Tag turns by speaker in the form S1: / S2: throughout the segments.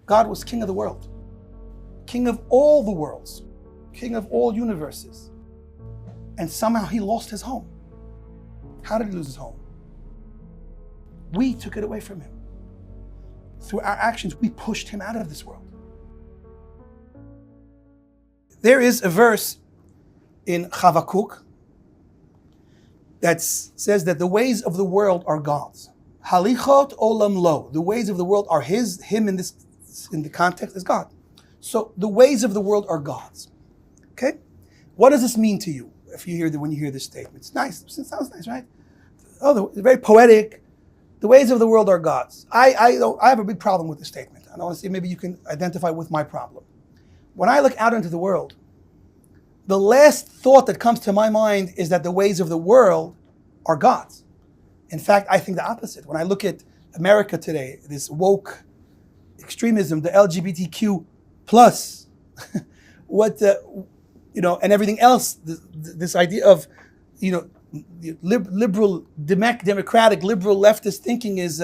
S1: God was king of the world, king of all the worlds, king of all universes. And somehow he lost his home. How did he lose his home? We took it away from him. Through our actions, we pushed him out of this world. There is a verse in Habakkuk that says that the ways of the world are God's. Halichot olam lo. The ways of the world are him in the context is God. So the ways of the world are God's. Okay? What does this mean to you when you hear this statement? It's nice. It sounds nice, right? Oh, it's very poetic. The ways of the world are God's. I have a big problem with this statement. I want to see maybe you can identify with my problem. When I look out into the world, the last thought that comes to my mind is that the ways of the world are God's. In fact, I think the opposite. When I look at America today, this woke extremism, the LGBTQ plus, and everything else, this idea of, liberal, democratic, liberal, leftist thinking is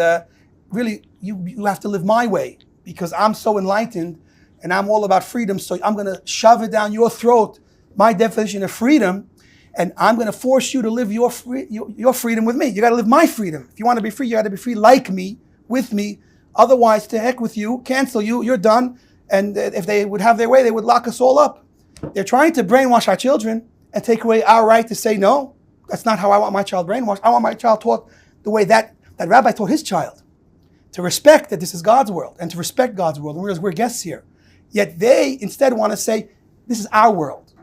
S1: really, you have to live my way because I'm so enlightened and I'm all about freedom, so I'm going to shove it down your throat, my definition of freedom, and I'm going to force you to live your freedom with me. You got to live my freedom. If you want to be free, you got to be free like me, with me. Otherwise, to heck with you, cancel you, you're done. And if they would have their way, they would lock us all up. They're trying to brainwash our children and take away our right to say no. That's not how I want my child brainwashed. I want my child taught the way that rabbi taught his child. To respect that this is God's world and to respect God's world. And we're guests here. Yet they instead want to say, this is our world.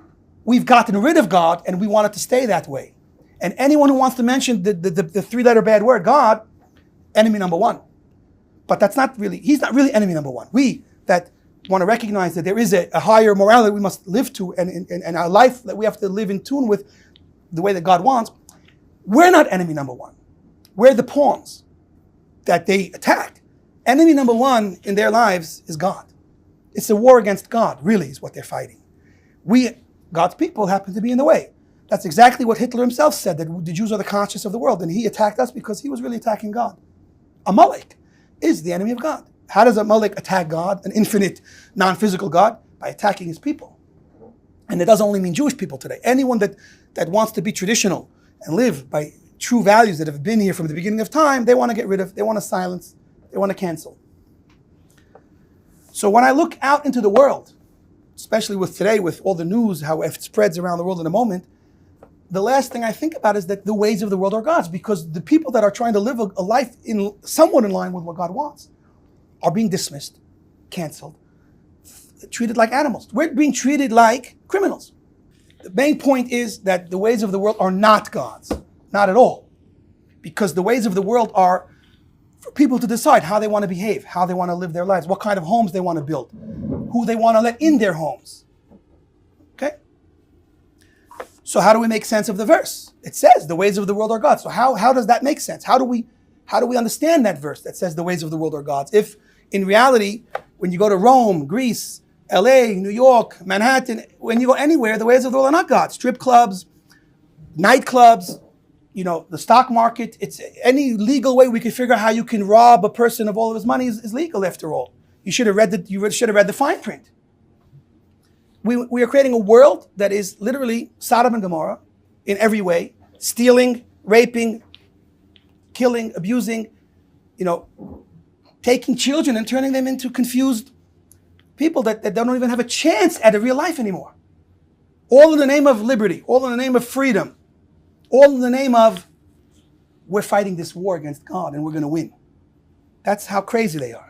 S1: We've gotten rid of God and we want it to stay that way. And anyone who wants to mention the three-letter bad word, God, enemy number one. But he's not really enemy number one. We that want to recognize that there is a higher morality we must live to and our life that we have to live in tune with the way that God wants, we're not enemy number one. We're the pawns that they attack. Enemy number one in their lives is God. It's a war against God, really, is what they're fighting. We, God's people, happen to be in the way. That's exactly what Hitler himself said, that the Jews are the conscience of the world, and he attacked us because he was really attacking God. Amalek is the enemy of God. How does Amalek attack God, an infinite, non-physical God? By attacking his people. And it doesn't only mean Jewish people today. Anyone that wants to be traditional and live by true values that have been here from the beginning of time, they want to get rid of, they want to silence, they want to cancel. So when I look out into the world, especially with today, with all the news, how it spreads around the world in a moment, the last thing I think about is that the ways of the world are God's, because the people that are trying to live a life somewhat in line with what God wants are being dismissed, canceled, treated like animals. We're being treated like criminals. The main point is that the ways of the world are not God's, not at all. Because the ways of the world are for people to decide how they want to behave, how they want to live their lives, what kind of homes they want to build, who they want to let in their homes. Okay? So how do we make sense of the verse? It says the ways of the world are God's. So how does that make sense? How do we understand that verse that says the ways of the world are God's? If in reality, when you go to Rome, Greece, LA, New York, Manhattan, when you go anywhere, the ways of the world are not God's. Strip clubs, nightclubs, the stock market, it's any legal way we can figure out how you can rob a person of all of his money is legal after all. You should have read the fine print. We are creating a world that is literally Sodom and Gomorrah in every way, stealing, raping, killing, abusing, taking children and turning them into confused people that don't even have a chance at a real life anymore. All in the name of liberty, all in the name of freedom, all in the name of we're fighting this war against God and we're going to win. That's how crazy they are.